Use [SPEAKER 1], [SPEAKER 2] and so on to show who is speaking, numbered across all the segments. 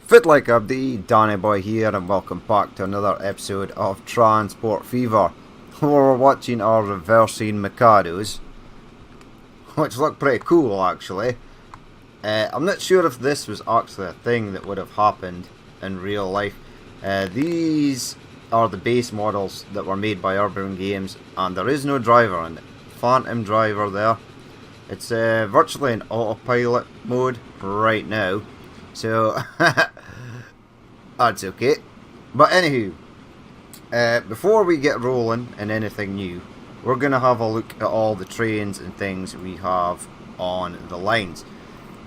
[SPEAKER 1] Fit like Abdi, Danny Boy here, and welcome back to another episode of Transport Fever, where we're watching our reversing Mikados, which look pretty cool actually. I'm not sure if this was actually a thing that would have happened in real life. These are the base models that were made by Urban Games, and there is no driver in it. Phantom driver there. It's virtually in autopilot mode right now, so that's okay. But anywho, before we get rolling in anything new, we're going to have a look at all the trains and things we have on the lines.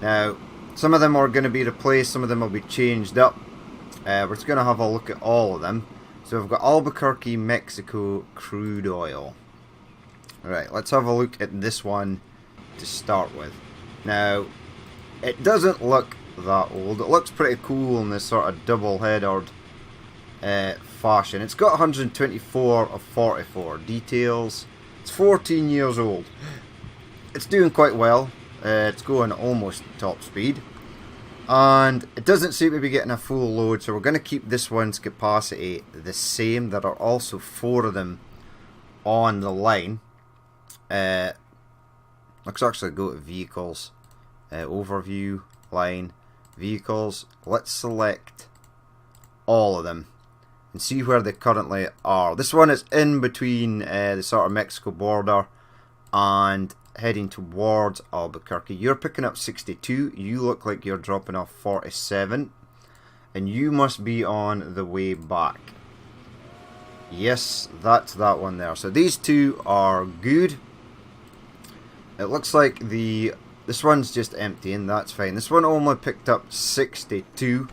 [SPEAKER 1] Now, some of them are going to be replaced, some of them will be changed up. We're just going to have a look at all of them. So we've got Albuquerque, Mexico, crude oil. Right, let's have a look at this one to start with. Now, it doesn't look that old. It looks pretty cool in this sort of double-headered fashion. It's got 124 of 44 details. It's 14 years old. It's doing quite well. It's going almost top speed. And it doesn't seem to be getting a full load, so we're going to keep this one's capacity the same. There are also 4 of them on the line. Let's actually go to vehicles, overview, line, vehicles. Let's select all of them and see where they currently are. This one is in between the sort of Mexico border and heading towards Albuquerque. You're picking up 62. You look like you're dropping off 47, and you must be on the way back. Yes, that's that one there. So these two are good. It looks like this one's just empty, and that's fine. This one only picked up 62,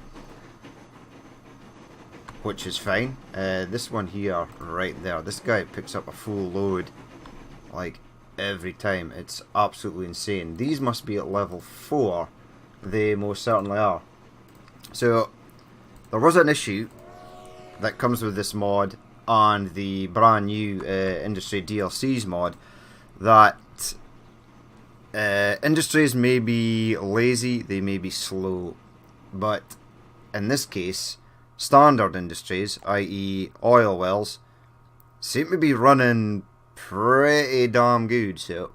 [SPEAKER 1] which is fine. This one here, right there, this guy picks up a full load like every time. It's absolutely insane. These must be at level 4. They most certainly are. So there was an issue that comes with this mod and the brand new Industry DLCs mod, that industries may be lazy, they may be slow, but in this case, standard industries, i.e. oil wells, seem to be running pretty damn good, so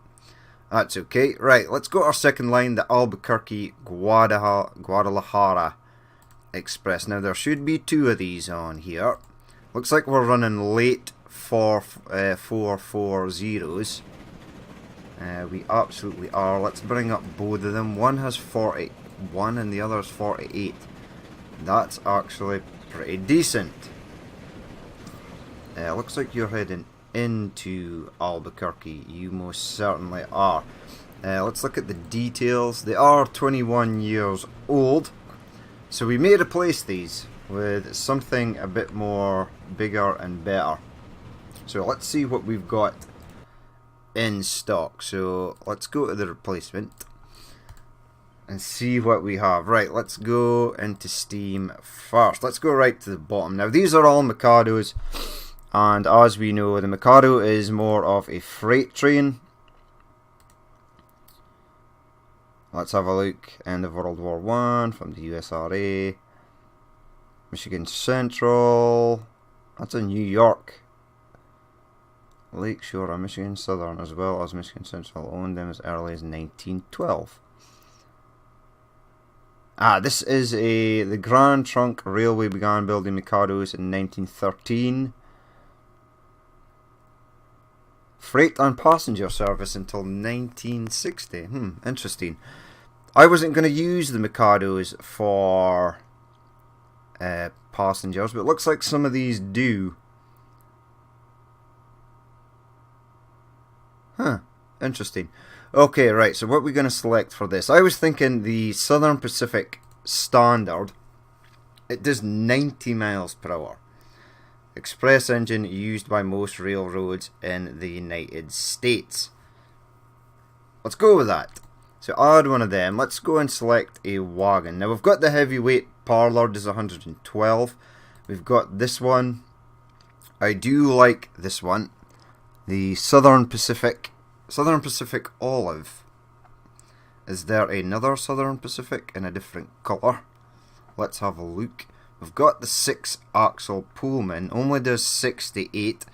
[SPEAKER 1] that's okay. Right, let's go to our second line, the Albuquerque Guadalajara Express. Now there should be 2 of these on here. Looks like we're running late for 440s. We absolutely are. Let's bring up both of them. One has 41 and the other is 48. That's actually pretty decent. Looks like you're heading into Albuquerque. You most certainly are. Let's look at the details. They are 21 years old, so we may replace these with something a bit more bigger and better. So let's see what we've got in stock. So let's go to the replacement and see what we have. Right, let's go into Steam first. Let's go right to the bottom. Now these are all Mikados, and as we know, the Mikado is more of a freight train. Let's have a look. End of World War I, from the USRA. Michigan Central. That's in New York. Lakeshore and Michigan Southern, as well as Michigan Central, owned them as early as 1912. This is the Grand Trunk Railway began building Mikados in 1913. Freight and passenger service until 1960. Interesting. I wasn't going to use the Mikados for passengers, but it looks like some of these do. Interesting. Okay, right, so what are we going to select for this? I was thinking the Southern Pacific Standard. It does 90 miles per hour. Express engine used by most railroads in the United States. Let's go with that. So add one of them. Let's go and select a wagon. Now we've got the heavyweight Parlor, does 112. We've got this one. I do like this one. The Southern Pacific Olive. Is there another Southern Pacific in a different colour? let's have a look. We've got the 6-axle Pullman, only does 68,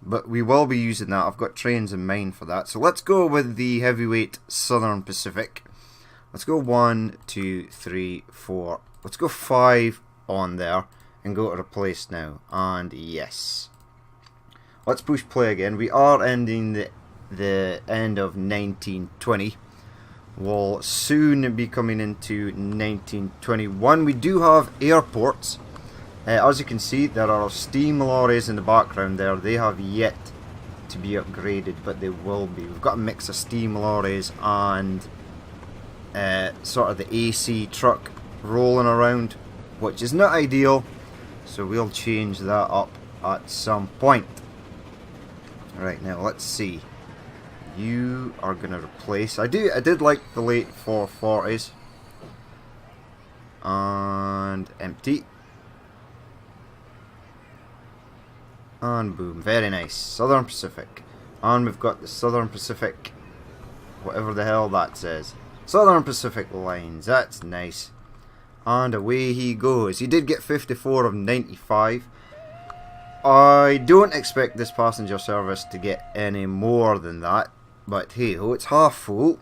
[SPEAKER 1] but we will be using that. I've got trains in mind for that. So let's go with the heavyweight Southern Pacific. Let's go 1, 2, 3, 4. Let's go 5 on there and go to replace now. And yes. Let's push play again. We are ending the end of 1920. We'll soon be coming into 1921. We do have airports. As you can see, there are steam lorries in the background there. They have yet to be upgraded, but they will be. We've got a mix of steam lorries and sort of the AC truck rolling around, which is not ideal. So we'll change that up at some point. Right, now let's see. You are going to replace... I did like the late 440s. And empty. And boom, very nice. Southern Pacific. And we've got the Southern Pacific, whatever the hell that says. Southern Pacific lines, that's nice. And away he goes. He did get 54 of 95. I don't expect this passenger service to get any more than that. But hey ho, it's half full.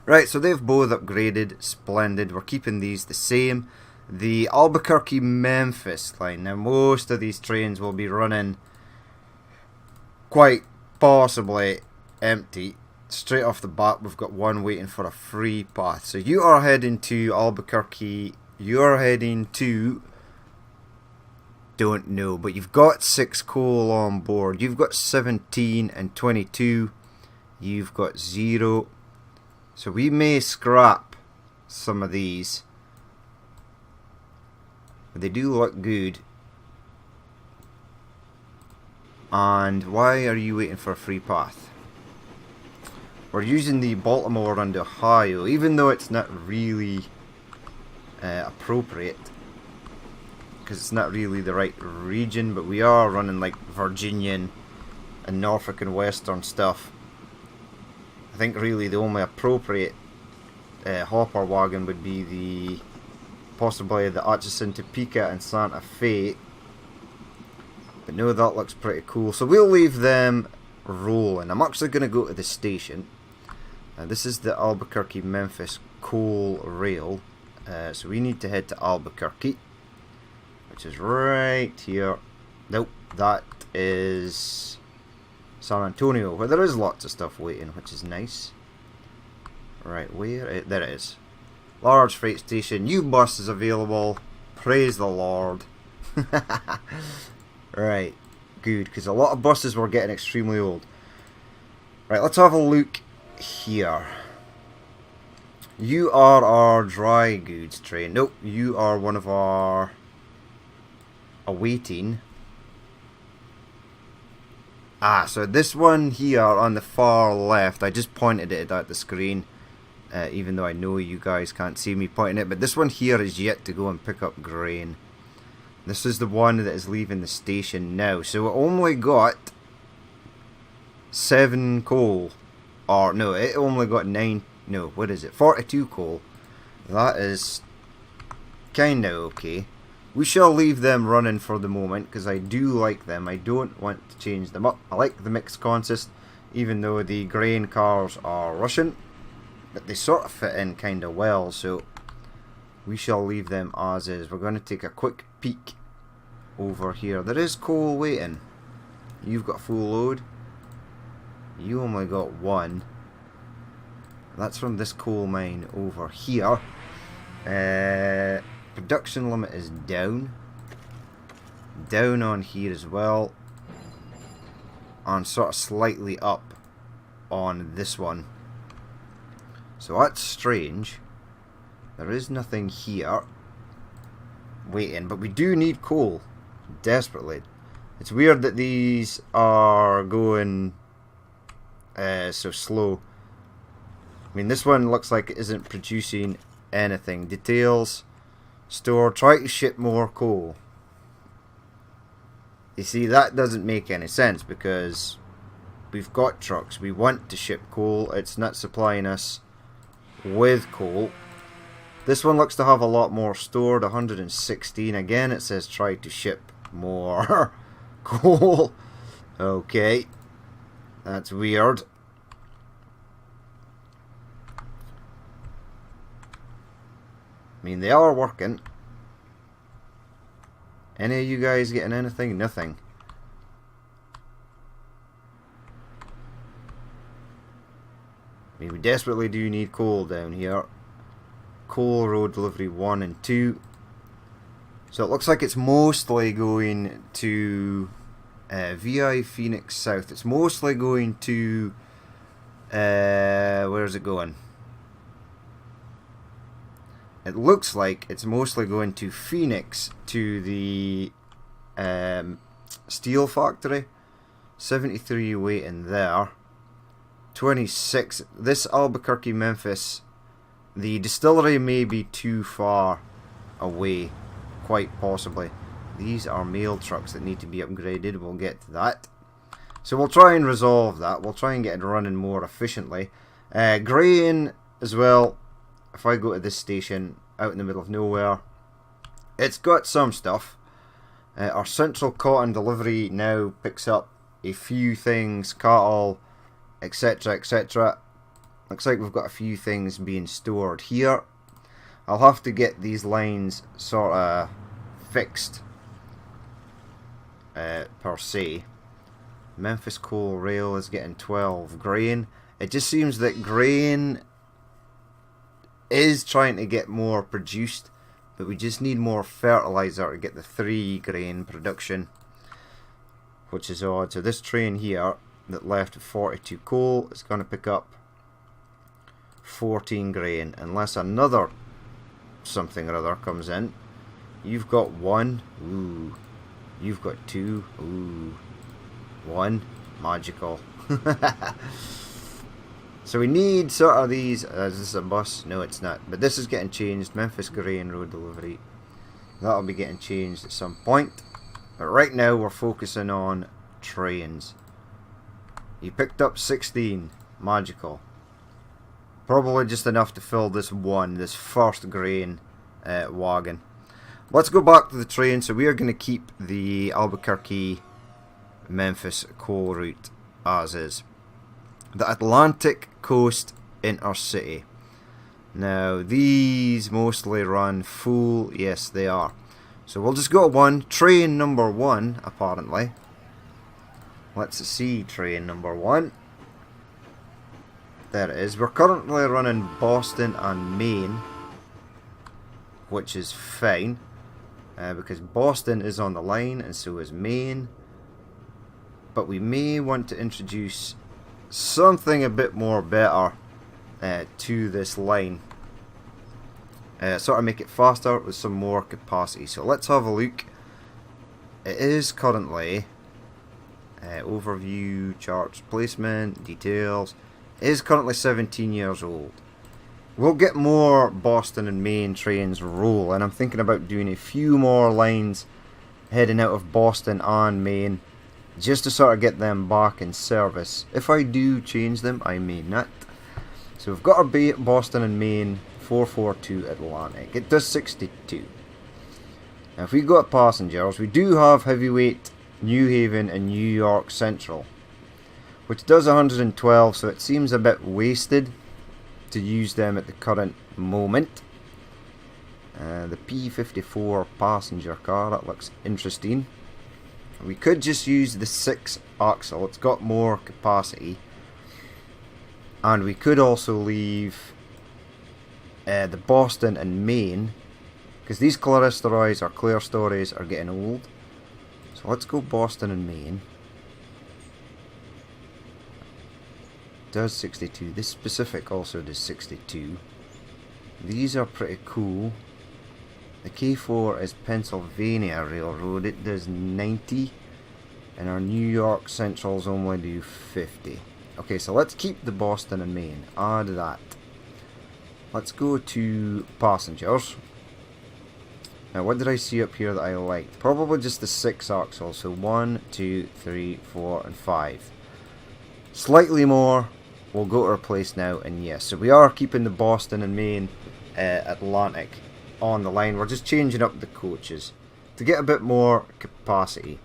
[SPEAKER 1] Right, so they've both upgraded. Splendid. We're keeping these the same. The Albuquerque-Memphis line. Now, most of these trains will be running quite possibly empty. Straight off the bat, we've got one waiting for a free path. So you are heading to Albuquerque. You're heading to... don't know, but you've got 6 coal on board. You've got 17 and 22. You've got 0. So we may scrap some of these. But they do look good. And why are you waiting for a free path? We're using the Baltimore and Ohio, even though it's not really appropriate. Because it's not really the right region, but we are running like Virginian and Norfolk and Western stuff. I think really the only appropriate hopper wagon would be possibly the Atchison, Topeka and Santa Fe. But no, that looks pretty cool. So we'll leave them rolling. I'm actually going to go to the station. This is the Albuquerque-Memphis coal rail. So we need to head to Albuquerque, which is right here. Nope, that is San Antonio, where there is lots of stuff waiting, which is nice. Right, where? There it is. Large freight station, new buses available. Praise the Lord. Right, good, because a lot of buses were getting extremely old. Right, let's have a look here. You are our dry goods train. Nope, you are one of our awaiting. So this one here on the far left, I just pointed it at the screen, even though I know you guys can't see me pointing it, but this one here is yet to go and pick up grain. This is the one that is leaving the station now, so it only got 7 coal, or no, it only got 9, no, what is it, 42 coal. That is kinda okay. We shall leave them running for the moment, because I do like them. I don't want to change them up. I like the mixed consist, even though the grain cars are Russian. But they sort of fit in kind of well, so we shall leave them as is. We're going to take a quick peek over here. There is coal waiting. You've got full load. You only got 1. That's from this coal mine over here. Production limit is down. Down on here as well. And sort of slightly up on this one. So that's strange. There is nothing here waiting, but we do need coal desperately. It's weird that these are going so slow. I mean, this one looks like it isn't producing anything. Details. Store, try to ship more coal. You see, that doesn't make any sense because we've got trucks. We want to ship coal. It's not supplying us with coal. This one looks to have a lot more stored, 116. Again, it says try to ship more coal. Okay. That's weird. I mean, they are working. Any of you guys getting anything? Nothing. I mean, we desperately do need coal down here. Coal road delivery 1 and 2. So it looks like it's mostly going to VI Phoenix South. It's mostly going to where is it going? It looks like it's mostly going to Phoenix, to the steel factory. 73 waiting there. 26. This Albuquerque, Memphis, the distillery may be too far away, quite possibly. These are mail trucks that need to be upgraded. We'll get to that. So we'll try and resolve that. We'll try and get it running more efficiently. Grain as well. If I go to this station out in the middle of nowhere, it's got some stuff. Our central cotton delivery now picks up a few things, cattle, etc, etc. Looks like we've got a few things being stored here. I'll have to get these lines sort of fixed per se. Memphis Coal Rail is getting 12. Grain, it just seems that grain is trying to get more produced, but we just need more fertilizer to get the 3 grain production, which is odd. So this train here that left with 42 coal is going to pick up 14 grain, unless another something or other comes in. You've got 1. Ooh. You've got 2. Ooh. 1. Magical. So we need sort of these. Is this a bus? No, it's not. But this is getting changed. Memphis Grain Road Delivery. That'll be getting changed at some point. But right now we're focusing on trains. You picked up 16. Magical. Probably just enough to fill this first grain wagon. Let's go back to the train. So we are going to keep the Albuquerque Memphis coal route as is. The Atlantic Coast Intercity. Now these mostly run full. Yes, they are. So we'll just go to 1. Train number 1 apparently. Let's see train number 1. There it is. We're currently running Boston and Maine, which is fine, because Boston is on the line and so is Maine. But we may want to introduce something a bit more better to this line. Sort of make it faster with some more capacity. So let's have a look. It is currently overview, charts, placement, details. It is currently 17 years old. We'll get more Boston and Maine trains rolling. I'm thinking about doing a few more lines heading out of Boston and Maine, just to sort of get them back in service. If I do change them, I may not. So we've got our Boston and Maine 442 Atlantic. It does 62. Now if we go at passengers, we do have heavyweight New Haven and New York Central, which does 112, so it seems a bit wasted to use them at the current moment. The P54 passenger car, that looks interesting. We could just use the 6 axle, it's got more capacity. And we could also leave the Boston and Maine, because these clerestories or clear stories are getting old. So let's go Boston and Maine. Does 62. This specific also does 62. These are pretty cool. The K4 is Pennsylvania Railroad. It does 90. And our New York Centrals only do 50. Okay, so let's keep the Boston and Maine. Add that. Let's go to passengers. Now, what did I see up here that I liked? Probably just the 6 axle. So 1, 2, 3, 4, and 5. Slightly more. We'll go to our place now. And yes, so we are keeping the Boston and Maine Atlantic on the line. We're just changing up the coaches to get a bit more capacity.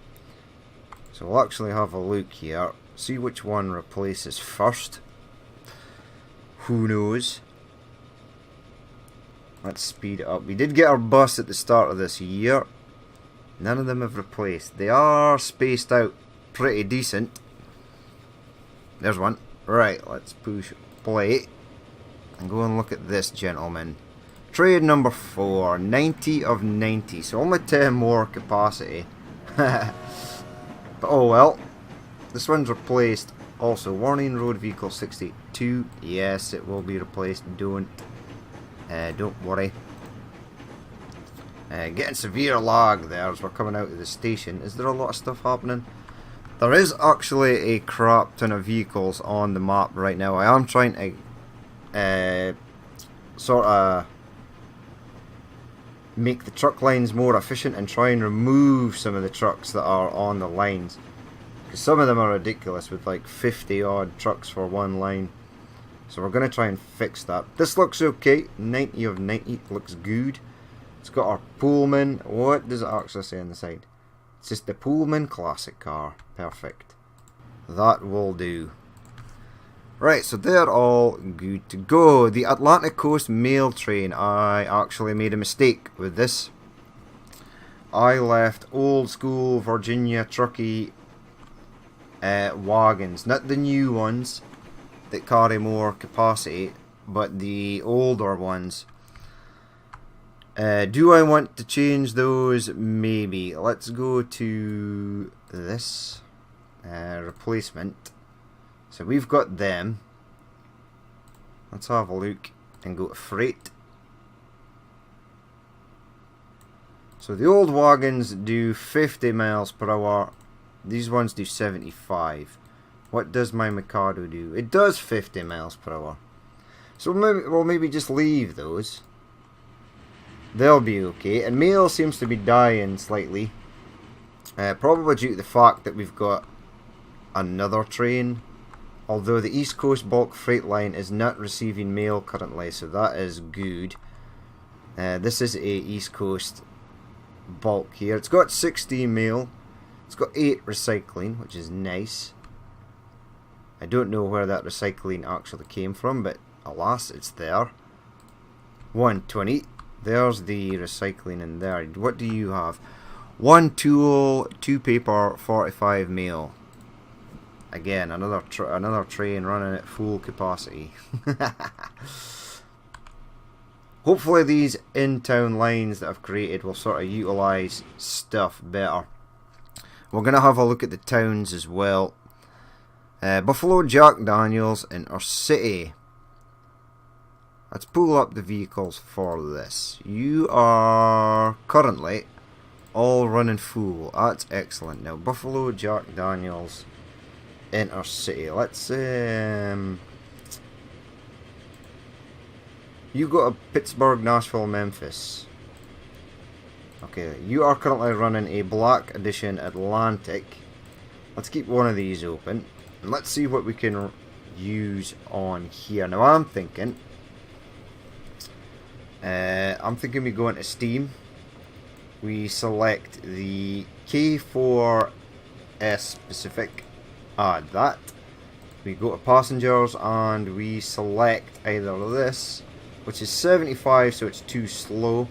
[SPEAKER 1] So we'll actually have a look here, see which one replaces first. Who knows? Let's speed it up. We did get our bus at the start of this year. None of them have replaced. They are spaced out pretty decent. There's one. Right, let's push play and go and look at this gentleman. Trade number 4, 90 of 90, so only 10 more capacity. But oh well. This one's replaced. Also, warning, road vehicle 62. Yes, it will be replaced. Don't worry. Getting severe lag there as we're coming out of the station. Is there a lot of stuff happening? There is actually a crap ton of vehicles on the map right now. I am trying to sort of make the truck lines more efficient and try and remove some of the trucks that are on the lines. Because some of them are ridiculous with like 50 odd trucks for one line. So we're going to try and fix that. This looks okay. 90 of 90 looks good. It's got our Pullman. What does it actually say on the side? It's just the Pullman classic car. Perfect. That will do. Right, so they're all good to go. The Atlantic Coast Mail Train. I actually made a mistake with this. I left old school Virginia trucky wagons. Not the new ones that carry more capacity, but the older ones. Do I want to change those? Maybe. Let's go to this replacement. So we've got them. Let's have a look and go to freight. So the old wagons do 50 miles per hour. These ones do 75. What does my Mikado do? It does 50 miles per hour. So we'll maybe just leave those. They'll be okay. And mail seems to be dying slightly. Probably due to the fact that we've got another train. Although the East Coast bulk freight line is not receiving mail currently, so that is good. This is a East Coast bulk here. It's got 16 mail. It's got 8 recycling, which is nice. I don't know where that recycling actually came from, but alas, it's there. 120. There's the recycling in there. What do you have? 1 tool, 2 paper, 45 mail. Again, another train running at full capacity. Hopefully these in-town lines that I've created will sort of utilise stuff better. We're going to have a look at the towns as well. Buffalo, Jack Daniels, and our city. Let's pull up the vehicles for this. You are currently all running full. That's excellent. Now, Buffalo, Jack Daniels, in our city. Let's you go to Pittsburgh, Nashville, Memphis. Okay, you are currently running a Black Edition Atlantic. Let's keep one of these open. And let's see what we can use on here. Now I'm thinking we go into Steam. We select the K4S Pacific. Add that. We go to passengers and we select either this, which is 75, so it's too slow,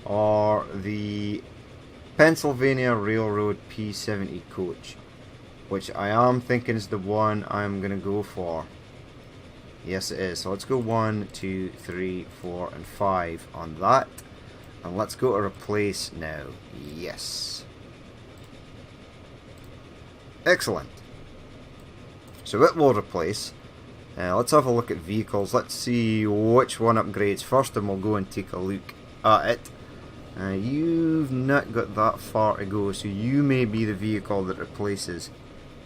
[SPEAKER 1] or the Pennsylvania Railroad P70 coach, which I am thinking is the one I'm going to go for. Yes, it is. So let's go 1, 2, 3, 4, and 5 on that. And let's go to replace now. Yes. Excellent. So it will replace. Let's have a look at vehicles. Let's see which one upgrades first, and we'll go and take a look at it. You've not got that far to go, so you may be the vehicle that replaces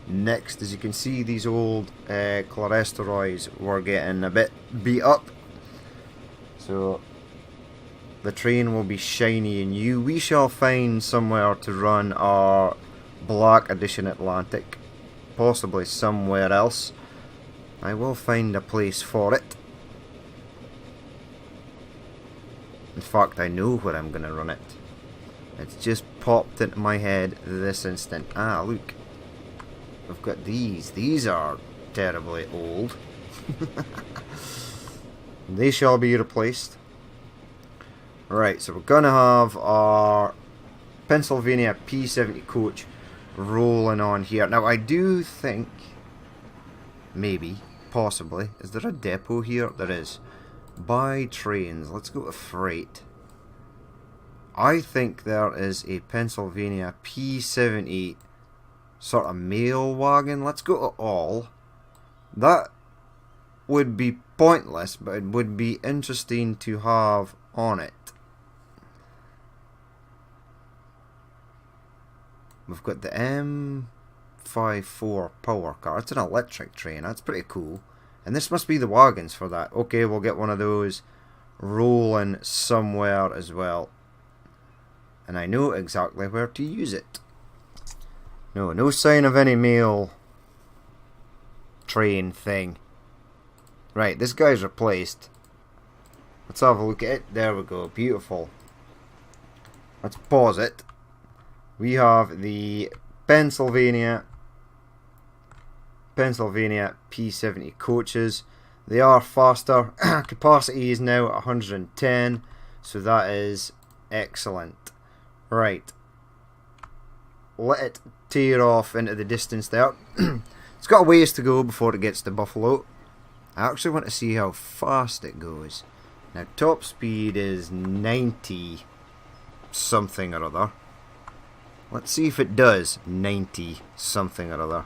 [SPEAKER 1] next. As you can see, these old Claresteroys were getting a bit beat up, so the train will be shiny and new. We shall find somewhere to run our Black Edition Atlantic, possibly somewhere else. I will find a place for it. In fact, I know where I'm going to run it. It's just popped into my head this instant. Ah, look. We've got these. These are terribly old. They shall be replaced. Right, so we're going to have our Pennsylvania P70 coach rolling on here. Now, I do think, maybe, possibly, is there a depot here? There is. Buy trains. Let's go to freight. I think there is a Pennsylvania P70 sort of mail wagon. Let's go to all. That would be pointless, but it would be interesting to have on it. We've got the M54 power car. It's an electric train. That's pretty cool. And this must be the wagons for that. Okay, we'll get one of those rolling somewhere as well. And I know exactly where to use it. No sign of any mail train thing. Right, this guy's replaced. Let's have a look at it. There we go. Beautiful. Let's pause it. We have the Pennsylvania P70 coaches. They are faster. Capacity is now at 110, so that is excellent. Right. Let it tear off into the distance there. It's got a ways to go before it gets to Buffalo. I actually want to see how fast it goes. Now, top speed is 90 something or other. Let's see if it does 90 something or other.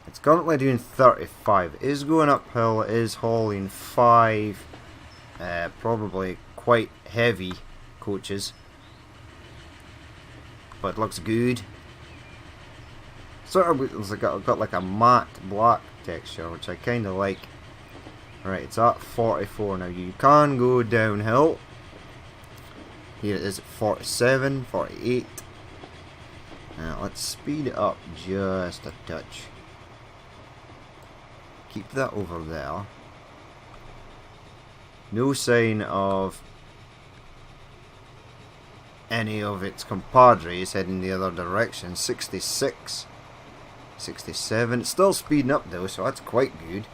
[SPEAKER 1] It's currently doing 35. It is going uphill. It is hauling 5 probably quite heavy coaches. But it looks good. Sort of looks like it's got like a matte black texture, which I kind of like. Right, it's at 44 now. You can go downhill. Here it is at 47, 48. Now let's speed it up just a touch. Keep that over there. No sign of any of its compadres heading the other direction. 66, 67. It's still speeding up though, so that's quite good.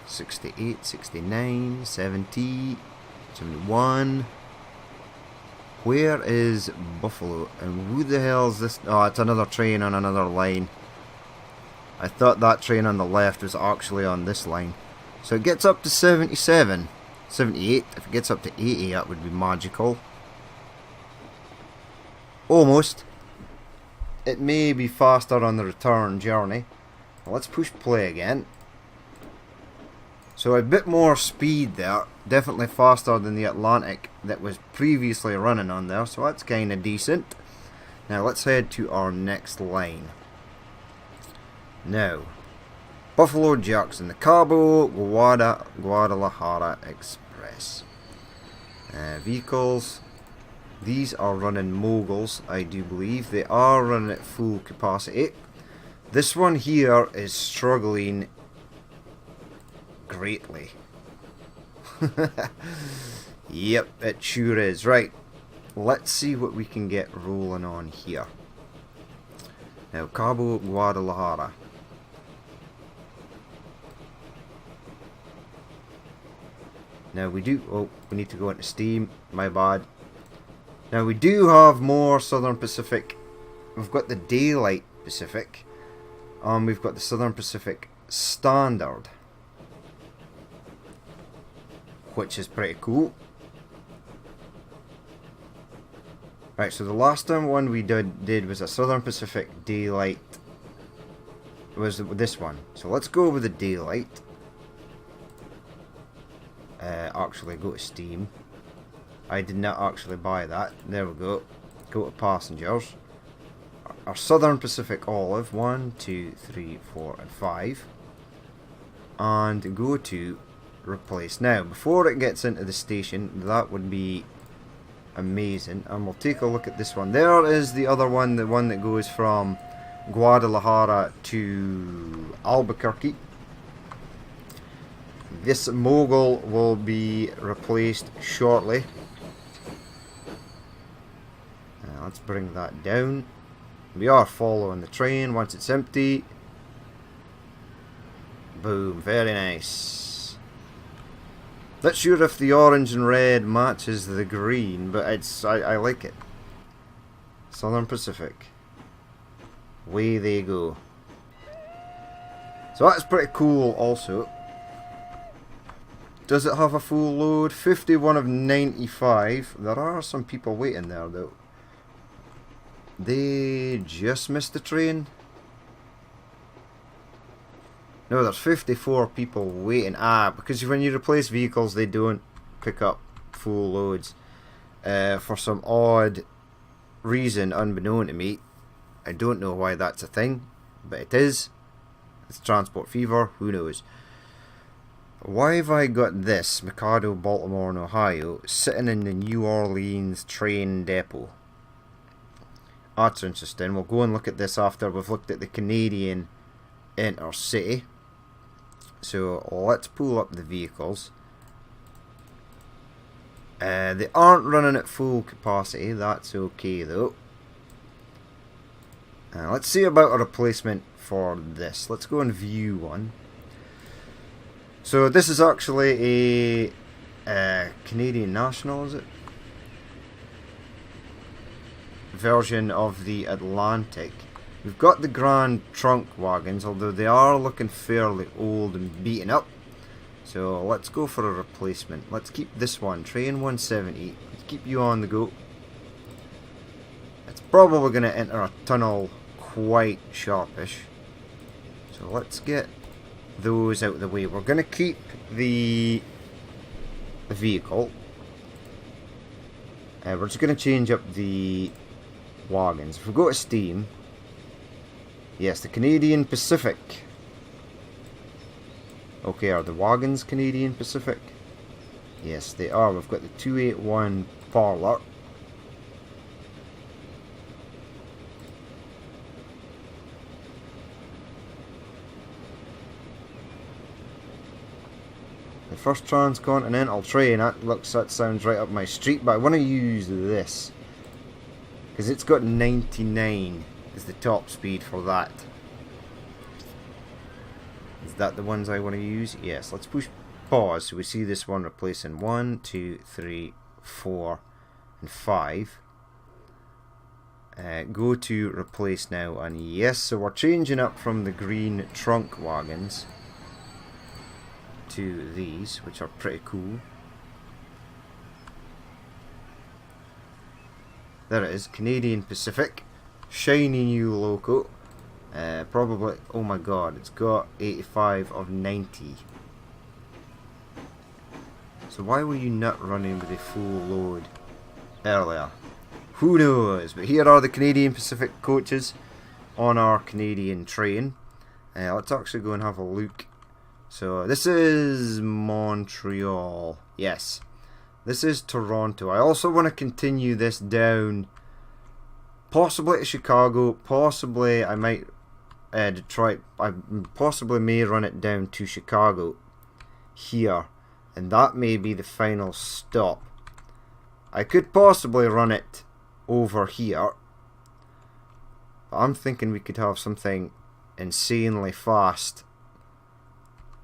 [SPEAKER 1] 68, 69, 70, 71. Where is Buffalo? And who the hell is this? Oh, it's another train on another line. I thought that train on the left was actually on this line. So it gets up to 77, 78. If it gets up to 80, that would be magical. Almost. It may be faster on the return journey. Well, let's push play again. So a bit more speed there. Definitely faster than the Atlantic that was previously running on there. So that's kind of decent. Now let's head to our next line. Now, Buffalo Jackson, the Cabo Guadalajara Express. Vehicles. These are running moguls, I do believe. They are running at full capacity. This one here is struggling greatly. Yep, it sure is. Right, let's see what we can get rolling on here. Now, Cabo Guadalajara. Now we do, oh, we need to go into Steam, my bad. Now we do have more Southern Pacific. We've got the Daylight Pacific. We've got the Southern Pacific Standard, which is pretty cool. Right, so the last one we did was a Southern Pacific Daylight. It was this one. So let's go with the Daylight. Actually go to Steam. I did not actually buy that. There we go. Go to passengers. Our Southern Pacific Olive. 1, 2, 3, 4, and 5. And go to replace. Now, before it gets into the station, that would be amazing. And we'll take a look at this one. There is the other one, the one that goes from Guadalajara to Albuquerque. This mogul will be replaced shortly. Let's bring that down. We are following the train once it's empty. Boom, very nice. Not sure if the orange and red matches the green, but I like it. Southern Pacific. Away they go. So that's pretty cool also. Does it have a full load? 51 of 95. There are some people waiting there though. They just missed the train. No, there's 54 people waiting. Because when you replace vehicles, they don't pick up full loads. For some odd reason, unbeknown to me. I don't know why that's a thing, but it is. It's transport fever, who knows. Why have I got this, Mikado, Baltimore and Ohio, sitting in the New Orleans train depot? That's interesting. We'll go and look at this after we've looked at the Canadian intercity. So let's pull up the vehicles. They aren't running at full capacity. That's okay though. Let's see about a replacement for this. Let's go and view one. So this is actually a Canadian National, is it? Version of the Atlantic. We've got the Grand Trunk wagons, although they are looking fairly old and beaten up. So let's go for a replacement. Let's keep this one, Train 170. Let's keep you on the go. It's probably going to enter a tunnel quite sharpish. So let's get those out of the way. We're going to keep the vehicle. We're just going to change up the wagons. If we go to Steam, yes, the Canadian Pacific. Okay, are the wagons Canadian Pacific? Yes, they are. We've got the 281 Parlor. The first transcontinental train. That sounds right up my street, but I want to use this because it's got 99 is the top speed for that. Is that the ones I want to use? Yes, let's push pause so we see this one replacing 1, 2, 3, 4 and 5. Go to replace now, and yes, so we're changing up from the green trunk wagons to these, which are pretty cool. There it is, Canadian Pacific, shiny new logo. Probably, oh my god, it's got 85 of 90. So why were you not running with a full load earlier? Who knows? But here are the Canadian Pacific coaches on our Canadian train. Let's actually go and have a look. So this is Montreal. Yes. This is Toronto. I also want to continue this down possibly to Chicago. Possibly I might Detroit. I possibly may run it down to Chicago here. And that may be the final stop. I could possibly run it over here. But I'm thinking we could have something insanely fast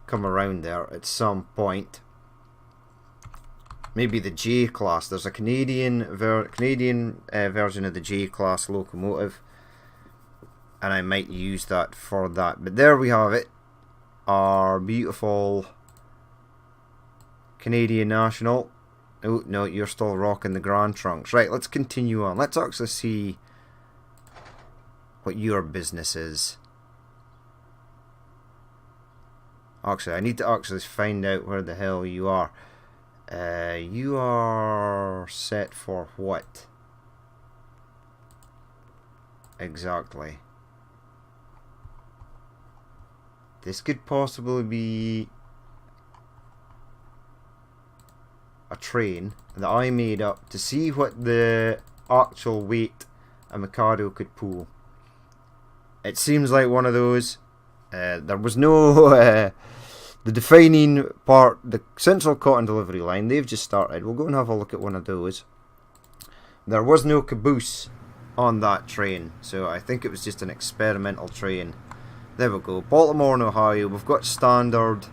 [SPEAKER 1] come around there at some point. Maybe the J class. There's a Canadian version of the J class locomotive, and I might use that for that. But there we have it, our beautiful Canadian National. Oh no, you're still rocking the Grand Trunks. Right, let's continue on. Let's actually see what your business is. Actually, I need to actually find out where the hell you are. You are set for what? Exactly. This could possibly be a train that I made up to see what the actual weight a Mikado could pull. It seems like one of those. There was no The defining part, the Central Cotton Delivery Line, they've just started. We'll go and have a look at one of those. There was no caboose on that train, so I think it was just an experimental train. There we go. Baltimore and Ohio. We've got standard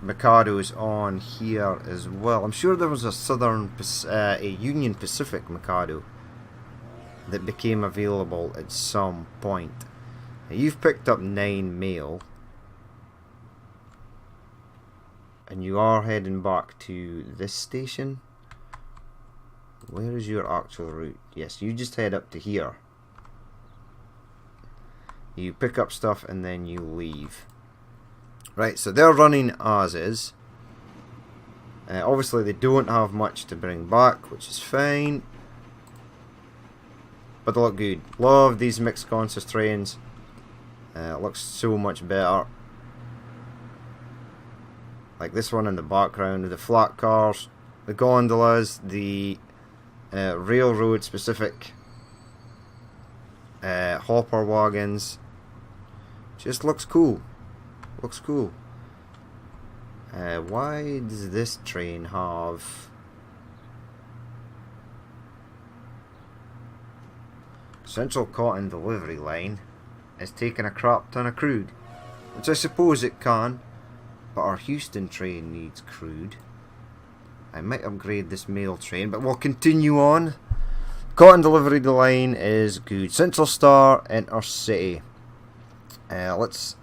[SPEAKER 1] Mikados on here as well. I'm sure there was a Union Pacific Mikado that became available at some point. Now, you've picked up 9 mail, and you are heading back to this station. Where is your actual route? Yes, you just head up to here. You pick up stuff and then you leave. Right, so they're running as is. Obviously they don't have much to bring back, which is fine. But they look good. Love these mixed consist trains. It looks so much better. Like this one in the background with the flat cars, the gondolas, the railroad specific hopper wagons. Just looks cool. Looks cool. Why does this train have Central Cotton Delivery Line is taking a crap ton of crude? Which I suppose it can, but our Houston train needs crude. I might upgrade this mail train, but we'll continue on. Cotton Delivery Line is good. Central Star, Intercity. Let's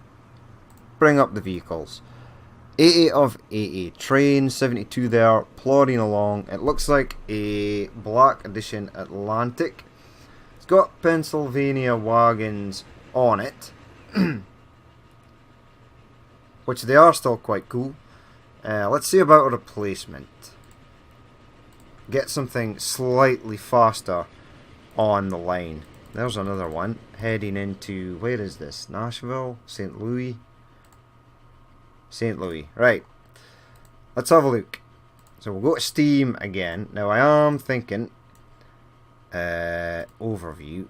[SPEAKER 1] bring up the vehicles. 80 of 80. Train 72 there, plodding along. It looks like a Black Edition Atlantic. It's got Pennsylvania wagons on it. Which they are still quite cool. Let's see about a replacement. Get something slightly faster on the line. There's another one heading into, where is this? Nashville? St. Louis? St. Louis. Right. Let's have a look. So we'll go to Steam again. Now I am thinking overview.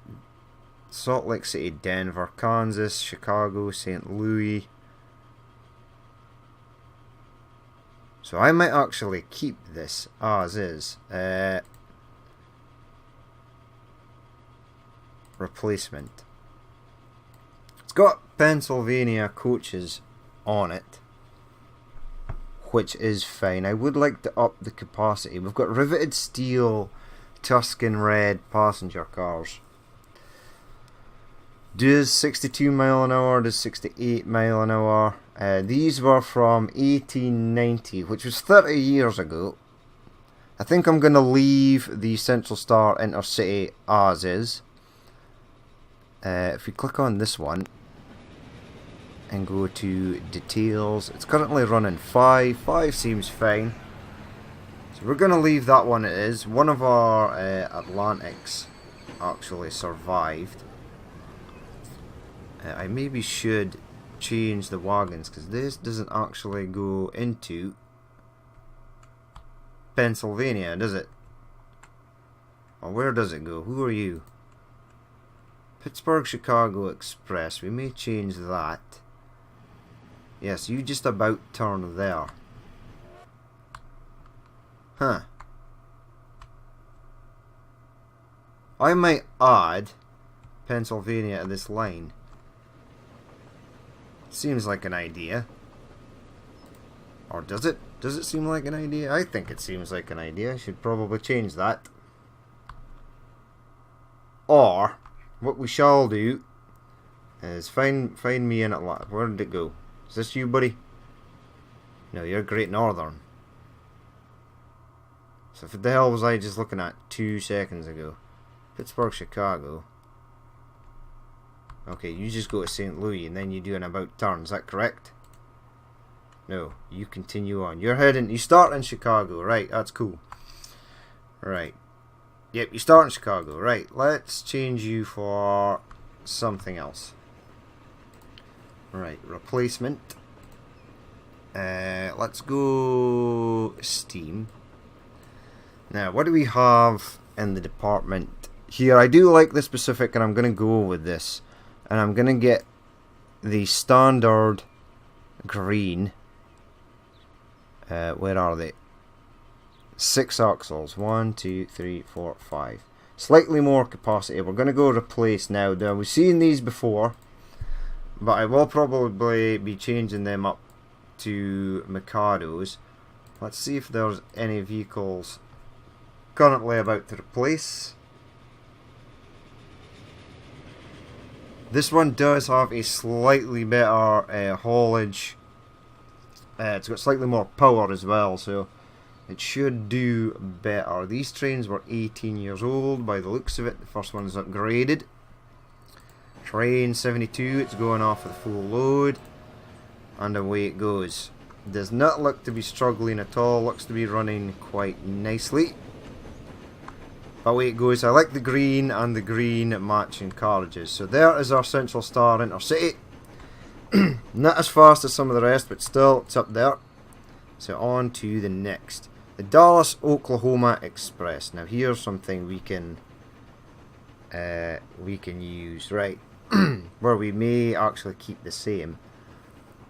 [SPEAKER 1] Salt Lake City, Denver, Kansas, Chicago, St. Louis. So I might actually keep this as is. Replacement. It's got Pennsylvania coaches on it, which is fine. I would like to up the capacity. We've got riveted steel, Tuscan red passenger cars. Does 62 mile an hour, does 68 mile an hour. These were from 1890, which was 30 years ago. I think I'm going to leave the Central Star Intercity as is. If we click on this one and go to details, it's currently running 5. 5 seems fine. So we're going to leave that one it is. One of our Atlantics actually survived. I maybe should change the wagons because this doesn't actually go into Pennsylvania, does it? Or where does it go? Who are you? Pittsburgh Chicago Express. We may change that. Yes, you just about turn there. Huh. I might add Pennsylvania to this line. Seems like an idea. Or does it? Does it seem like an idea? I think it seems like an idea. I should probably change that. Or, what we shall do is find me in Atlanta. Where did it go? Is this you, buddy? No, you're Great Northern. So what the hell was I just looking at 2 seconds ago? Pittsburgh, Chicago. Okay, you just go to St. Louis and then you do an about turn, is that correct? No, you continue on. You start in Chicago, right, that's cool. Right. Yep, you start in Chicago, right. Let's change you for something else. Right, replacement. Let's go Steam. Now, what do we have in the department here? I do like this specific and I'm going to go with this. And I'm going to get the standard green. Where are they? 6 axles. 1, 2, 3, 4, 5. Slightly more capacity. We're going to go replace now. Now, we've seen these before, but I will probably be changing them up to Mikados. Let's see if there's any vehicles currently about to replace. This one does have a slightly better haulage. It's got slightly more power as well, so it should do better. These trains were 18 years old by the looks of it. The first one is upgraded. Train 72, it's going off with full load. And away it goes. Does not look to be struggling at all. Looks to be running quite nicely. Away it goes. I like the green and the green matching carriages. So there is our central star intercity. Not as fast as some of the rest, but still it's up there. So on to the next. The Dallas Oklahoma Express. Now here's something we can use, right? Where we may actually keep the same.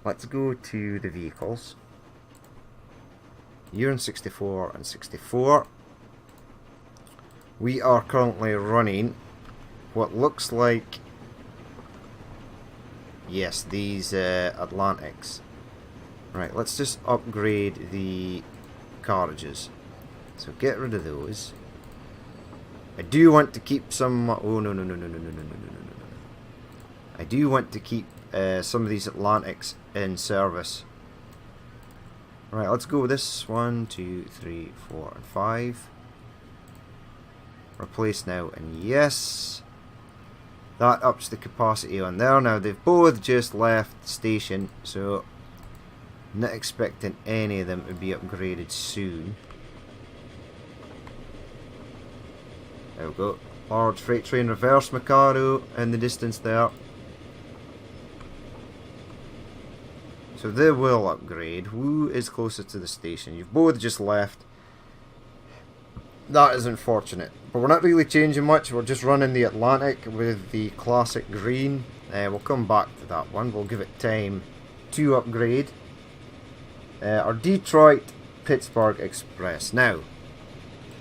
[SPEAKER 1] Let's go to the vehicles. You're in 64 and 64. We are currently running what looks like, yes, these Atlantics. Right, let's just upgrade the carriages. So get rid of those. I do want to keep some. Oh no no no no no no no no no no no! I do want to keep some of these Atlantics in service. Right, let's go with this. 1, 2, 3, 4, and 5. Replace now, and yes, that ups the capacity on there. Now they've both just left the station, so not expecting any of them to be upgraded soon. There we go. Large freight train reverse Mikado in the distance there. So they will upgrade. Who is closer to the station? You've both just left. That is unfortunate. But we're not really changing much. We're just running the Atlantic with the classic green. We'll come back to that one. We'll give it time to upgrade. Our Detroit Pittsburgh Express. Now,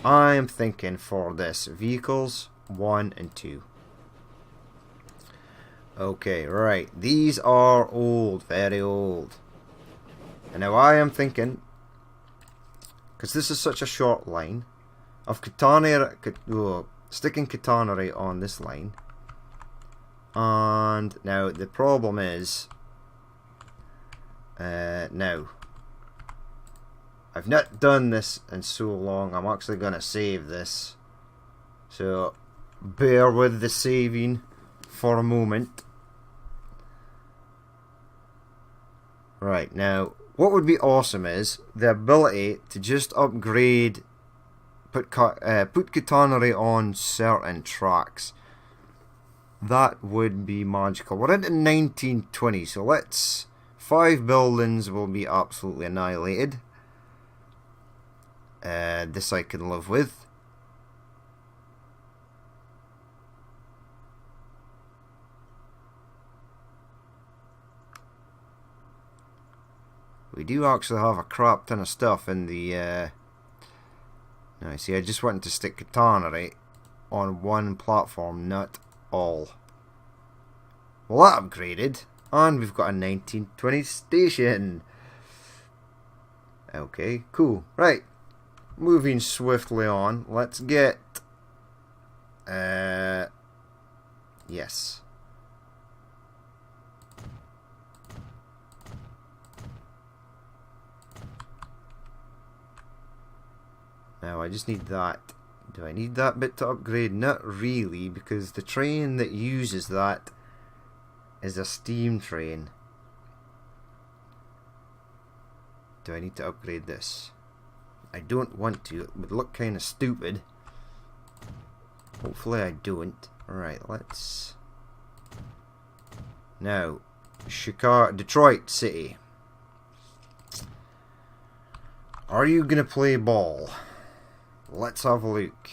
[SPEAKER 1] I am thinking for this vehicles 1 and 2. Okay, right. These are old, very old. And now I am thinking, because this is such a short line, of Catania, sticking Catania on this line. And now the problem is, now, I've not done this in so long. I'm actually going to save this. So, bear with the saving for a moment. Right, now, what would be awesome is the ability to just upgrade, put Catania on certain tracks. That would be magical. We're into 1920, so let's... 5 buildings will be absolutely annihilated. This I can live with. We do actually have a crap ton of stuff in the... Now, see, I just wanted to stick Catania on one platform, not all. Well, that upgraded. And we've got a 1920 station. Okay, cool. Right. Moving swiftly on. Let's get... yes. Now, I just need that. Do I need that bit to upgrade? Not really, because the train that uses that is a steam train. Do I need to upgrade this? I don't want to. It would look kind of stupid. Hopefully I don't. Alright, let's... Now, Detroit City. Are you going to play ball? Let's have a look.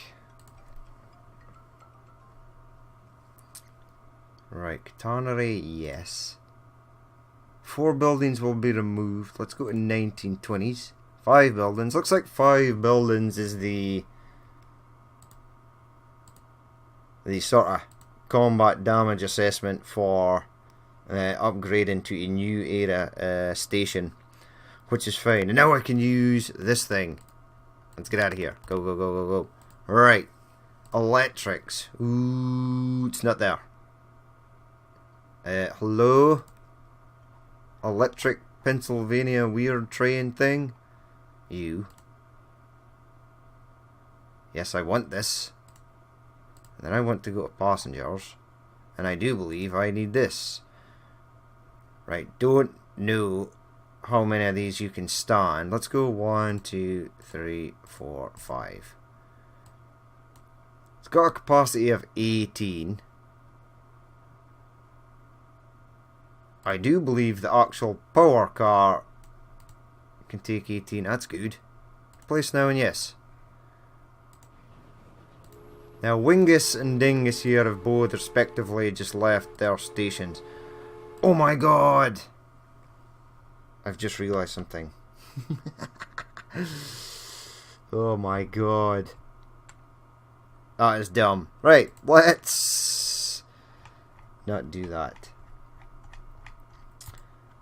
[SPEAKER 1] Right, Catania, yes. 4 buildings will be removed. Let's go to 1920s. 5 buildings. Looks like 5 buildings is the sort of combat damage assessment for upgrading to a new era station, which is fine. And now I can use this thing. Let's get out of here. Go, go, go, go, go. Right. Electrics. Ooh, it's not there. Hello? Electric Pennsylvania weird train thing? You. Yes, I want this. And then I want to go to passengers. And I do believe I need this. Right, don't know how many of these you can stand. Let's go 1, 2, 3, 4, 5. It's got a capacity of 18. I do believe the actual power car can take 18. That's good. Place now and yes. Now Wingus and Dingus here have both respectively just left their stations. Oh my god! I've just realised something. Oh my god. That is dumb. Right, let's not do that.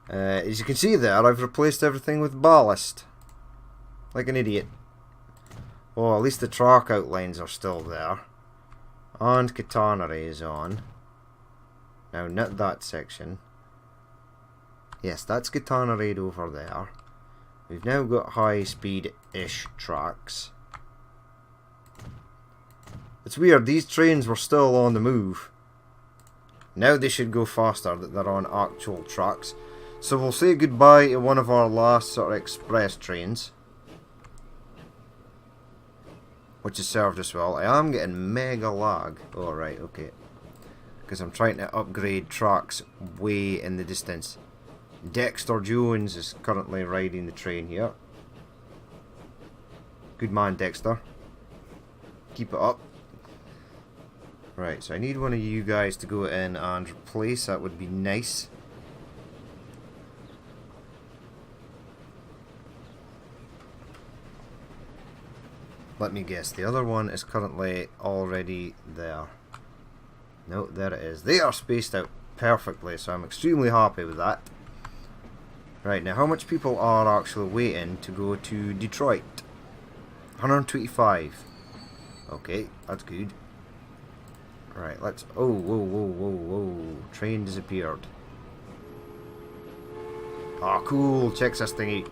[SPEAKER 1] As you can see there, I've replaced everything with ballast. Like an idiot. Oh, at least the track outlines are still there. And Catania is on. Now, not that section. Yes, that's Catania over there. We've now got high-speed-ish tracks. It's weird, these trains were still on the move. Now they should go faster, that they're on actual tracks. So we'll say goodbye to one of our last sort of express trains. Which has served us well. I am getting mega lag. Oh, right, okay. Because I'm trying to upgrade tracks way in the distance. Dexter Jones is currently riding the train here. Good man, Dexter. Keep it up. Right, so I need one of you guys to go in and replace. That would be nice. Let me guess, the other one is currently already there. No, there it is. They are spaced out perfectly, so I'm extremely happy with that. Right, now how much people are actually waiting to go to Detroit? 125. Okay, that's good. Right, let's... Oh, whoa, whoa, whoa, whoa. Train disappeared. Oh, cool. Check this thingy.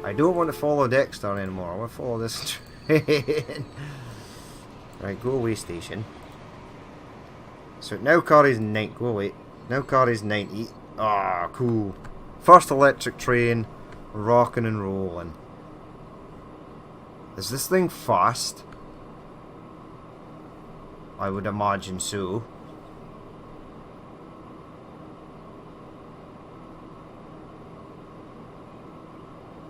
[SPEAKER 1] I don't want to follow Dexter anymore. I want to follow this train. Right, go away, station. So now car is 90. Go away. Now car is 90. Ah, cool. First electric train, rocking and rolling. Is this thing fast? I would imagine so.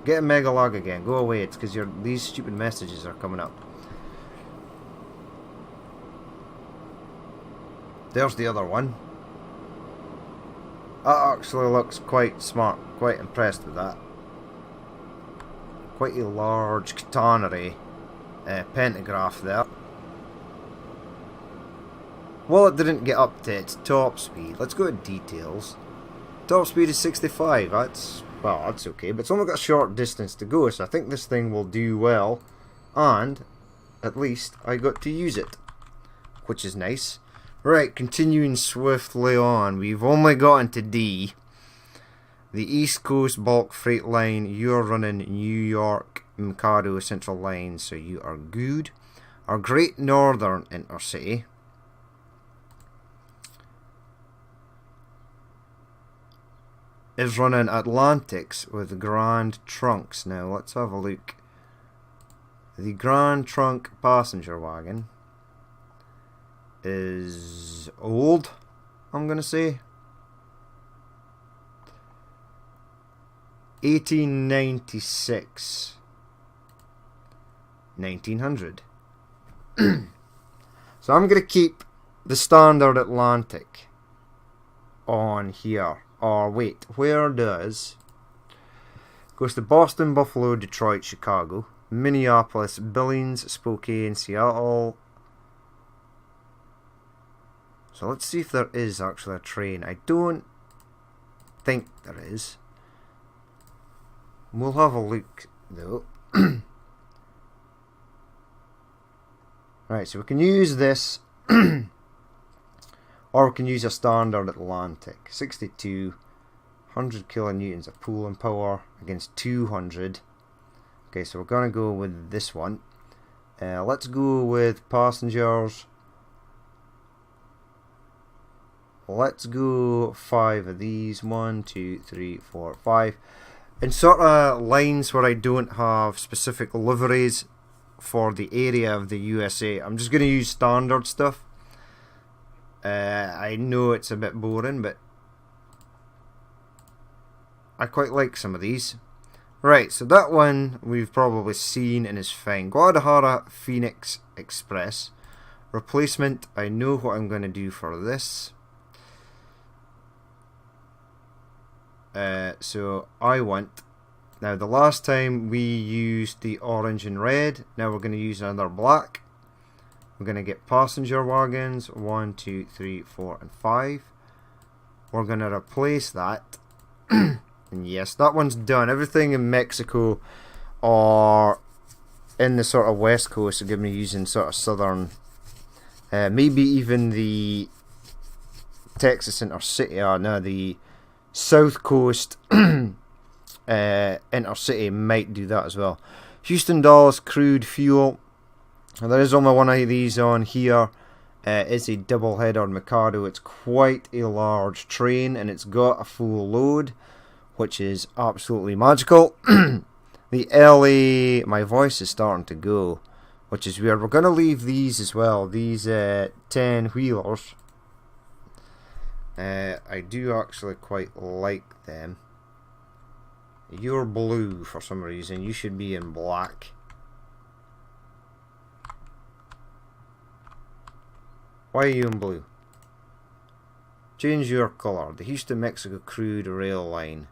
[SPEAKER 1] Get a mega log again. Go away. It's because these stupid messages are coming up. There's the other one. That actually looks quite smart. Quite impressed with that. Quite a large Catania pentagraph there. Well, it didn't get up to its top speed. Let's go to details. Top speed is 65. That's... Well, that's okay, but it's only got a short distance to go, so I think this thing will do well. And, at least, I got to use it. Which is nice. Right, continuing swiftly on. We've only gotten to D. The East Coast Bulk Freight Line. You're running New York Mikado Central Line, so you are good. Our Great Northern Intercity. Is running Atlantics with Grand Trunks. Now let's have a look. The Grand Trunk passenger wagon is old, I'm gonna say. 1896. 1900. So I'm gonna keep the standard Atlantic on here. or wait, where does... Goes to Boston, Buffalo, Detroit, Chicago, Minneapolis, Billings, Spokane, Seattle. So let's see if there is actually a train. I don't think there is. We'll have a look though. Right, so we can use this or we can use a standard Atlantic. 62, 100 kilonewtons of pulling power against 200. Okay, so we're going to go with this one. Let's go with passengers. Let's go 5 of these. 1, 2, 3, 4, 5. In sort of lines where I don't have specific liveries for the area of the USA, I'm just going to use standard stuff. I know it's a bit boring, but I quite like some of these. Right, so that one we've probably seen and is fine. Guadalajara Phoenix Express. Replacement, I know what I'm going to do for this. So I want... Now the last time we used the orange and red, now we're going to use another black. We're going to get passenger wagons, 1, 2, 3, 4 and 5. We're going to replace that. And yes, that one's done. Everything in Mexico or in the sort of west coast are going to be using sort of southern, maybe even the Texas intercity, no, the south coast intercity might do that as well. Houston Dallas crude fuel. And there is only one of these on here. It's a double header Mikado. It's quite a large train and it's got a full load, which is absolutely magical. The LA, my voice is starting to go, which is weird. We're going to leave these as well, these 10 wheelers. I do actually quite like them. You're blue for some reason, you should be in black. Why are you in blue? Change your colour. The Houston Mexico Crude Rail Line.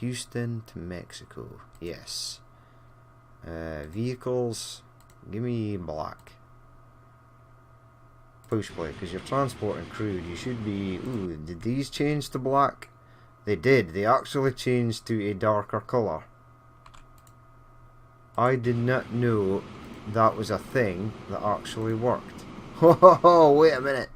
[SPEAKER 1] Houston to Mexico. Yes. Vehicles. Give me black. Push play, because you're transporting crude. You should be... Ooh, did these change to black? They did. They actually changed to a darker colour. I did not know that was a thing that actually worked. Oh, wait a minute.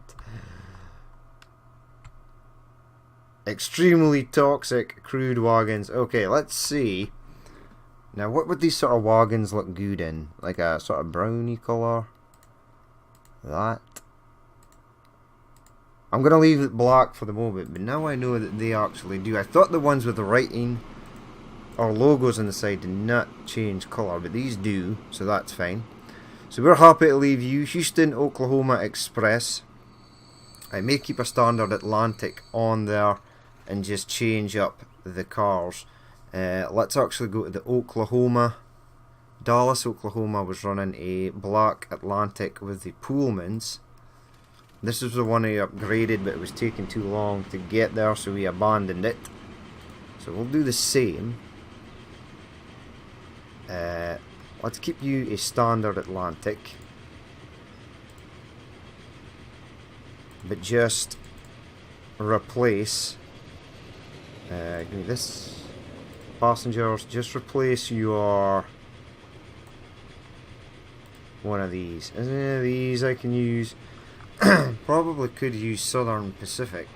[SPEAKER 1] Extremely toxic crude wagons. Okay, let's see. Now, what would these sort of wagons look good in? Like a sort of brownie colour? That. I'm going to leave it black for the moment, but now I know that they actually do. I thought the ones with the writing or logos on the side did not change colour, but these do, so that's fine. So we're happy to leave you. Houston, Oklahoma Express. I may keep a standard Atlantic on there and just change up the cars. Let's actually go to the Oklahoma. Dallas, Oklahoma was running a black Atlantic with the Pullmans. This is the one I upgraded, but it was taking too long to get there, so we abandoned it. So we'll do the same. Let's keep you a standard Atlantic, but just replace, give me this, passengers, just replace your, one of these. Any of these I can use. Probably could use Southern Pacific,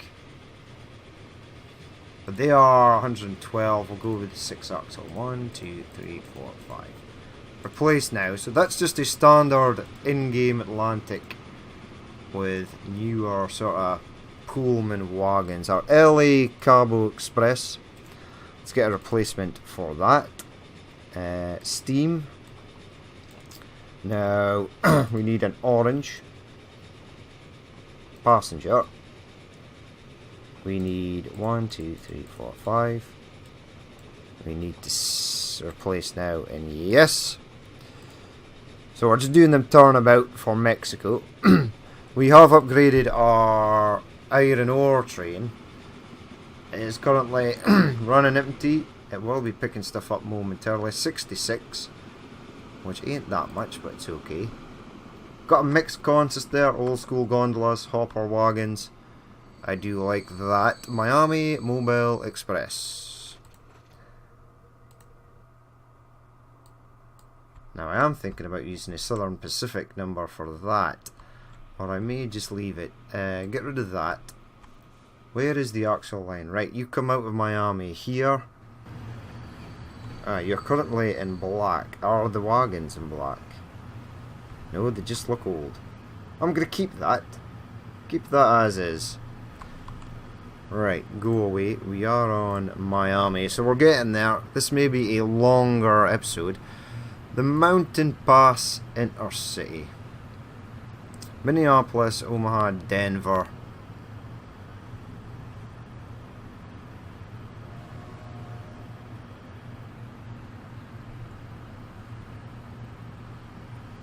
[SPEAKER 1] but they are 112. We'll go with the 6 axle. 1, 2, 3, 4, 5. Replace now. So that's just a standard in-game Atlantic with newer sort of Pullman wagons. Our LA Cabo Express. Let's get a replacement for that. Steam. Now we need an orange. Passenger. We need 1, 2, 3, 4, 5. We need to replace now, and yes. So we're just doing them turnabout for Mexico. We have upgraded our iron ore train is currently running empty. It will be picking stuff up momentarily. 66, which ain't that much, but it's okay. Got a mixed consist there, old school gondolas, hopper wagons. I do like that. Miami Mobile Express. Now I am thinking about using a Southern Pacific number for that, or I may just leave it. Get rid of that. Where is the actual line? Right, you come out of Miami here. You're currently in black. Are the wagons in black? No, they just look old. I'm going to keep that. Keep that as is. Right, go away. We are on Miami, so we're getting there. This may be a longer episode. The Mountain Pass Intercity. Minneapolis, Omaha, Denver.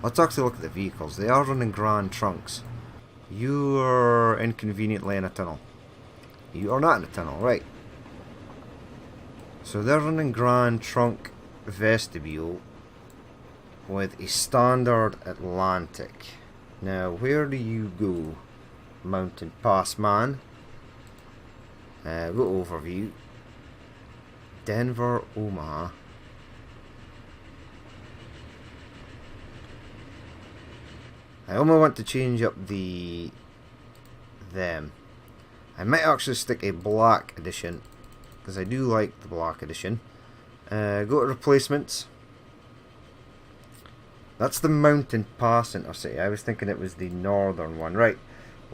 [SPEAKER 1] Let's actually look at the vehicles. They are running Grand Trunks. You are inconveniently in a tunnel. You are not in a tunnel, right. So they're running Grand Trunk Vestibule with a standard Atlantic. Now, where do you go, Mountain Pass man? Go overview. Denver, Omaha. I almost want to change up them. I might actually stick a black edition, because I do like the black edition. Go to replacements. That's the Mountain Pass Intercity. I was thinking it was the northern one. Right,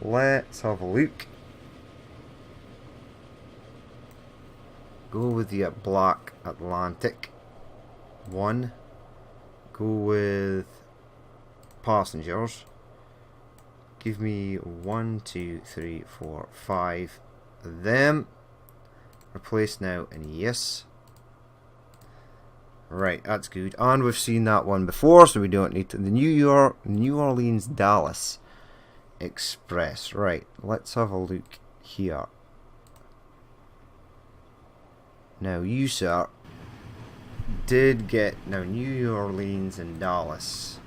[SPEAKER 1] let's have a look. Go with the black Atlantic one. Go with passengers. Give me 1, 2, 3, 4, 5 of them. Replace now and yes. Right, that's good. And we've seen that one before, so we don't need to. The New Orleans Dallas Express. Right, let's have a look here. Now you, sir, did get now New Orleans and Dallas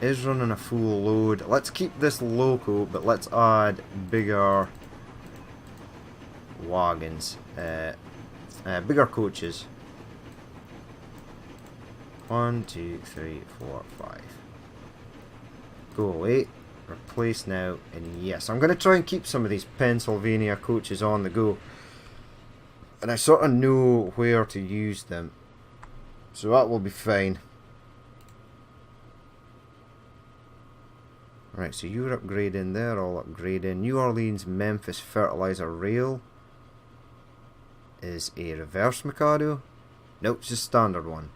[SPEAKER 1] is running a full load. Let's keep this local, but let's add bigger wagons, bigger coaches. 1, 2, 3, 4, 5. Go away. Replace now, and yes. I'm going to try and keep some of these Pennsylvania coaches on the go, and I sort of know where to use them, so that will be fine. Right, so you're upgrading there, all upgrading. New Orleans Memphis Fertilizer Rail is a reverse Mikado. Nope, it's just standard one.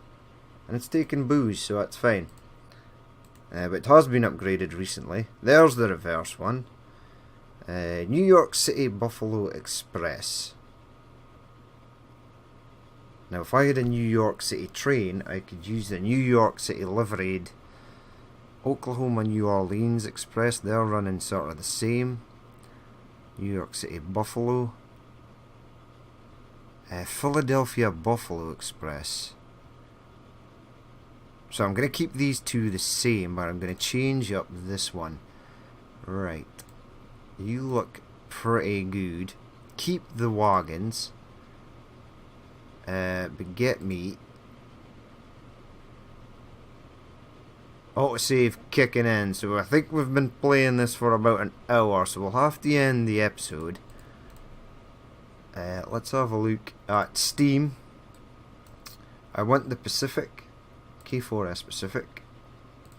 [SPEAKER 1] And it's taking booze, so that's fine. But it has been upgraded recently. There's the reverse one. New York City Buffalo Express. Now if I had a New York City train, I could use the New York City liveried Oklahoma New Orleans Express. They're running sort of the same. New York City Buffalo. Philadelphia Buffalo Express. So I'm going to keep these two the same, but I'm going to change up this one. Right. You look pretty good. Keep the wagons. But get me autosave kicking in. So I think we've been playing this for about an hour, so we'll have to end the episode. Let's have a look at Steam. I want the Pacific, K4S Pacific.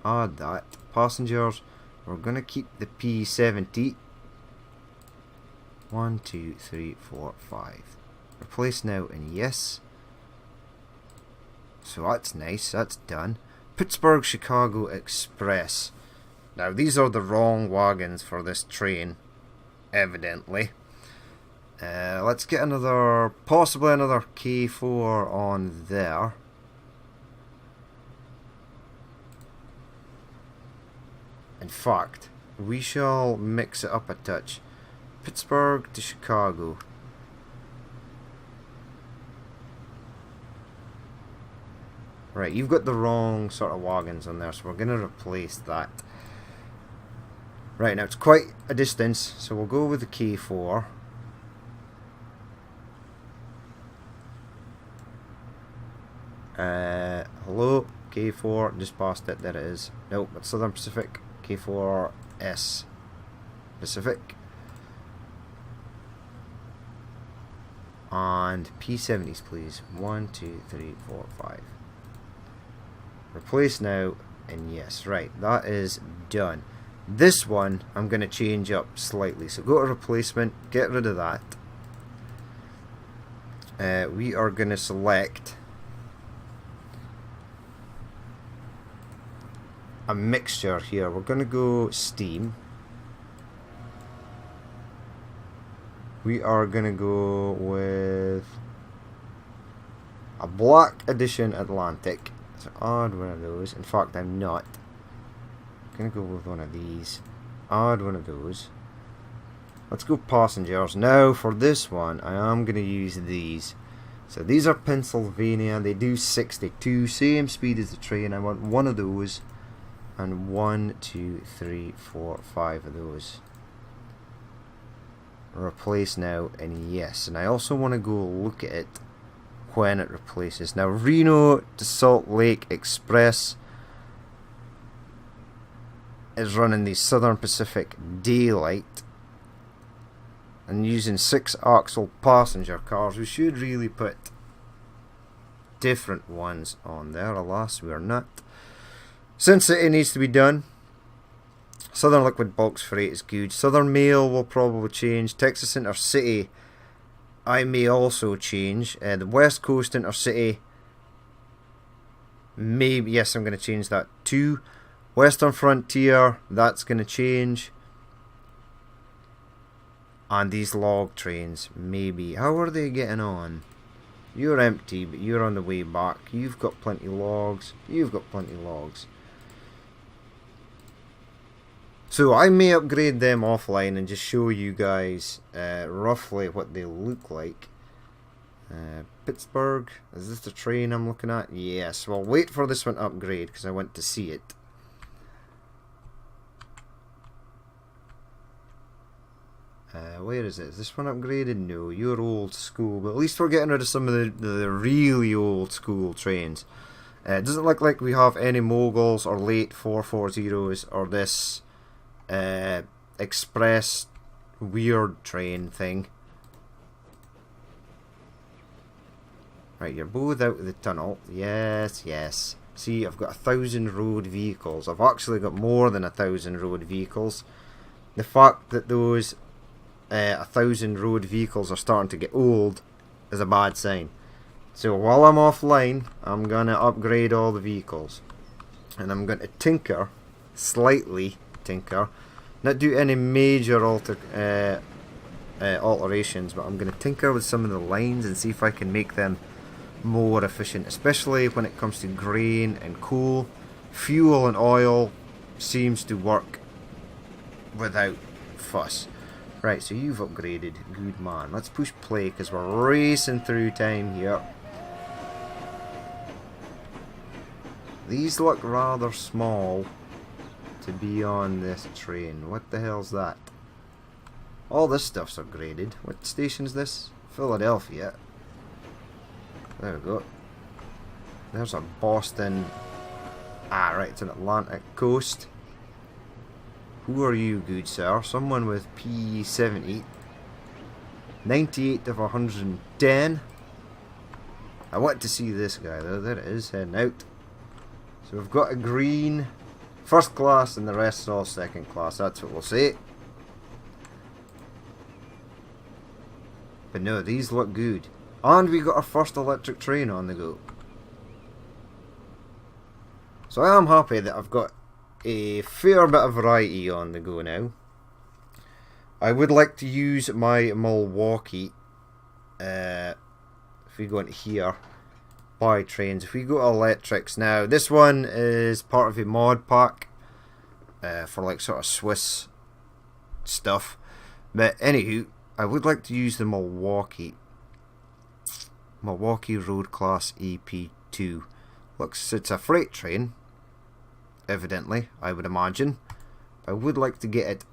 [SPEAKER 1] Add that. Passengers, we're going to keep the P70. 1, 2, 3, 4, 5. Replace now and yes. So that's nice, that's done. Pittsburgh Chicago Express. Now these are the wrong wagons for this train, evidently. Let's get another, possibly another K4 on there. In fact, we shall mix it up a touch. Pittsburgh to Chicago. Right, you've got the wrong sort of wagons on there, so we're going to replace that. Right, now it's quite a distance, so we'll go with the K4. Hello, K4, just past it, there it is. Nope, it's Southern Pacific, K4S Pacific. And P70s, please. 1, 2, 3, 4, 5. Replace now, and yes, right, that is done. This one I'm going to change up slightly, so go to replacement, get rid of that. We are going to select a mixture here. We're going to go steam. We are going to go with a Black Edition Atlantic. So add one of those. In fact, I'm not. I'm going to go with one of these. Add one of those. Let's go passengers. Now for this one, I am going to use these. So these are Pennsylvania. They do 62. Same speed as the train. I want one of those. And 1, 2, 3, 4, 5 of those. Replace now, and yes. And I also want to go look at it when it replaces. Now Reno to Salt Lake Express is running the Southern Pacific Daylight and using 6-axle passenger cars. We should really put different ones on there. Alas, we are not. Sin City needs to be done. Southern Liquid Bulks Freight is good. Southern Mail will probably change. Texas Intercity I may also change. The West Coast Intercity, maybe, yes, I'm going to change that too. Western Frontier, that's going to change. And these log trains, maybe. How are they getting on? You're empty, but you're on the way back. You've got plenty of logs. You've got plenty of logs. So I may upgrade them offline and just show you guys roughly what they look like. Pittsburgh, is this the train I'm looking at? Yes, well wait for this one to upgrade because I want to see it. Where is it? Is this one upgraded? No, you're old school, but at least we're getting rid of some of the really old school trains. It doesn't look like we have any moguls or late 440s or this express weird train thing. Right, you're both out of the tunnel. Yes, yes. See, I've got 1,000 road vehicles. I've actually got more than 1,000 road vehicles. The fact that those 1,000 road vehicles are starting to get old is a bad sign. So while I'm offline, I'm going to upgrade all the vehicles. And I'm going to tinker, slightly tinker, not do any major alterations, but I'm going to tinker with some of the lines and see if I can make them more efficient, especially when it comes to grain and coal. Fuel and oil seems to work without fuss. Right, so you've upgraded, good man. Let's push play because we're racing through time here. These look rather small to be on this train. What the hell's that? All this stuff's upgraded. What station's this? Philadelphia. There we go. There's a Boston. Ah, right, it's an Atlantic coast. Who are you, good sir? Someone with P70. 98 of 110. I want to see this guy though. There it is, heading out. So we've got a green first class and the rest all second class. That's what we'll say. But no, these look good. And we got our first electric train on the go. So I am happy that I've got a fair bit of variety on the go now. I would like to use my Milwaukee. If we go into here, buy trains. If we go to electrics now, this one is part of a mod pack. for like sort of Swiss stuff. But anywho, I would like to use the Milwaukee Road Class EP2. Looks, it's a freight train, evidently, I would imagine. I would like to get it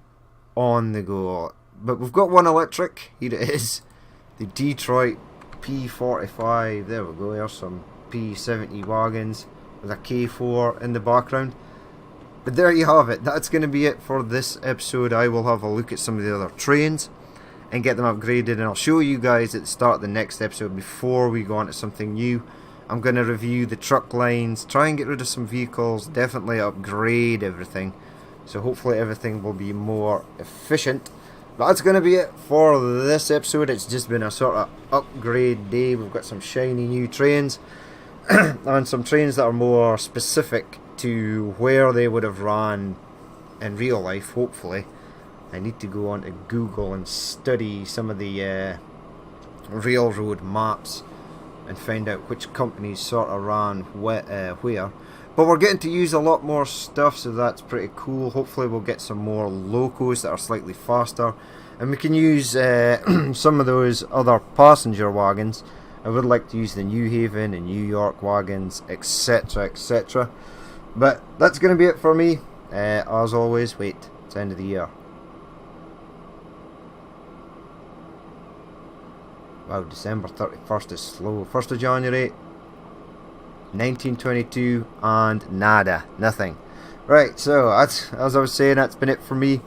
[SPEAKER 1] on the go. But we've got one electric. Here it is. The Detroit P45. There we go. There's some P70 wagons with a K4 in the background. But there you have it. That's going to be it for this episode. I will have a look at some of the other trains and get them upgraded, and I'll show you guys at the start of the next episode before we go on to something new. I'm going to review the truck lines, try and get rid of some vehicles, definitely upgrade everything. So hopefully everything will be more efficient. But that's going to be it for this episode. It's just been a sort of upgrade day. We've got some shiny new trains and some trains that are more specific to where they would have ran in real life, hopefully. I need to go on to Google and study some of the railroad maps and find out which companies sort of ran where. But we're getting to use a lot more stuff, so that's pretty cool. Hopefully we'll get some more locos that are slightly faster, and we can use some of those other passenger wagons. I would like to use the New Haven and New York wagons, etc, etc. But that's going to be it for me. As always, wait, it's the end of the year. Wow, December 31st is slow. 1st of January 1922 and nada, nothing. Right, so that's, as I was saying, that's been it for me.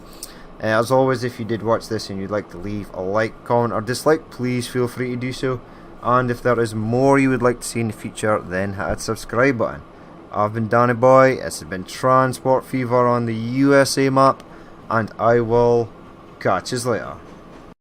[SPEAKER 1] As always, if you did watch this and you'd like to leave a like, comment or dislike, please feel free to do so. And if there is more you would like to see in the future, then hit that subscribe button. I've been Danny Boy, this has been Transport Fever on the USA map, and I will catch you later.